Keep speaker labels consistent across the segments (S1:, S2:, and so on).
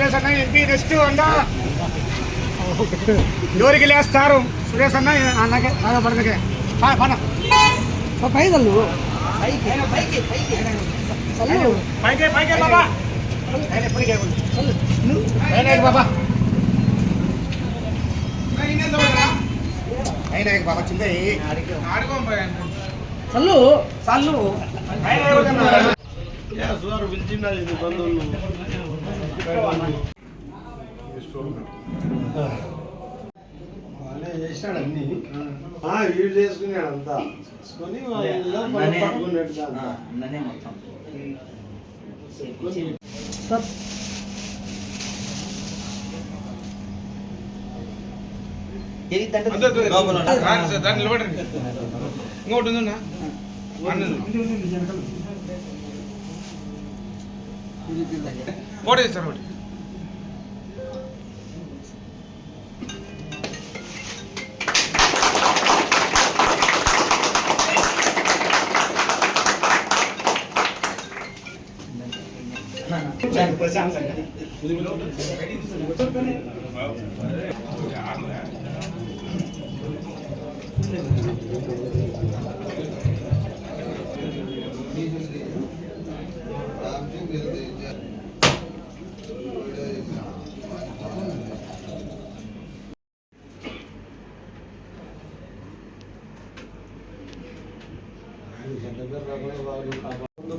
S1: సురేష్ అన్న MP next అందా డోరికి లేస్తారు సురేష్ అన్న అన్నకే పడకే
S2: పైదల్లు
S1: పైకే బాబా బాబా అయినా బాబా చింద
S2: చల్లు
S1: చాలు
S3: చేసినాడు అన్ని వీడు చేసుకున్నాడు అంతా చేసుకొని
S1: నిలబడండి ఇంకోటి ఉందన్నా ఫోటో ఇస్తారు ఒకటి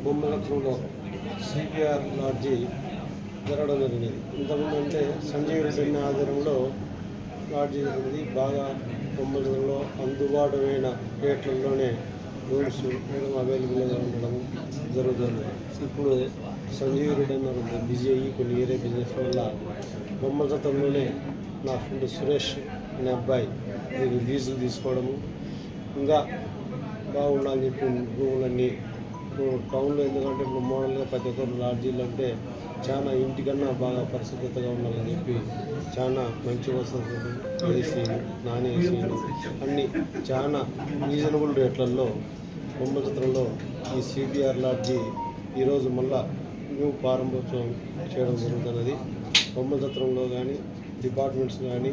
S3: బొమ్మలత్రంలో సిపిఆర్ లాడ్జీ జరగడం జరిగింది. ఇంతకుముందు అంటే సంజీవ్ రెడ్డి ఆధ్వర్యంలో లాడ్జీ జరిగింది. బాగా బొమ్మలలో అందుబాటుమైన రేట్లలోనే రూమ్స్ అవైలబుల్గా ఉండడం జరుగుతుంది. ఇప్పుడు సంజీవ్ రెడ్డి అన్నారు బిజీ అయ్యి కొన్ని ఏరియా బిజినెస్ వల్ల బొమ్మల చట్టంలోనే నా ఫ్రెండ్ సురేష్ అనే అబ్బాయి దీన్ని లీజులు తీసుకోవడము ఇంకా బాగుండాలని చెప్పి రూములన్నీ టౌన్లో ఎందుకంటే ఇప్పుడు మోడల్గా ప్రతి ఒక్కరు లాడ్జీలు అంటే చాలా ఇంటికన్నా బాగా పరిశుభ్రతగా ఉండాలని చెప్పి చాలా మంచి వసతులు ఏసీలు నాన్ ఏసీలు అన్నీ చాలా రీజనబుల్ రేట్లలో బొమ్మచిత్రంలో ఈ సిపిఆర్ లాడ్జీ ఈరోజు మళ్ళా న్యూ ప్రారంభోత్సవం చేయడం జరుగుతున్నది. బొమ్మచిత్రంలో కానీ డిపార్ట్మెంట్స్ కానీ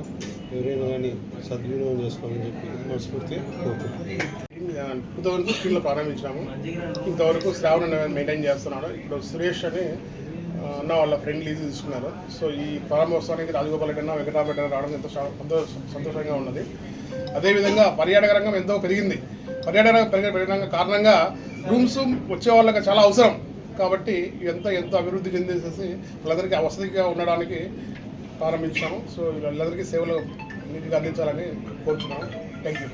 S3: ఎవరైనా కానీ సద్వినియోగం చేసుకోవాలని చెప్పి మనస్ఫూర్తిగా కోరుకుంటున్నాను.
S1: 2015లో ప్రారంభించాము. ఇంతవరకు శ్రావణ మెయింటైన్ చేస్తున్నాడు. ఇప్పుడు సురేష్ అని అన్న వాళ్ళ ఫ్రెండ్ లీజ్ తీసుకున్నారు. సో ఈ ప్రారంభోత్సవానికి రాజగోపాల్ రెడ్డి అన్న వెంకటరామరెడ్డి అన్న రావడం ఎంతో సంతోషంగా ఉన్నది. అదేవిధంగా పర్యాటక రంగం ఎంతో పెరిగింది. పర్యాటక రంగం పెరిగిన కారణంగా రూమ్స్ వచ్చే వాళ్ళకి చాలా అవసరం కాబట్టి ఎంతో అభివృద్ధి చెందేసేసి వాళ్ళందరికీ వసతిగా ఉండడానికి ప్రారంభించాము. సో వీళ్ళందరికీ సేవలు నీటిగా అందించాలని కోరుతున్నాము. Thank you.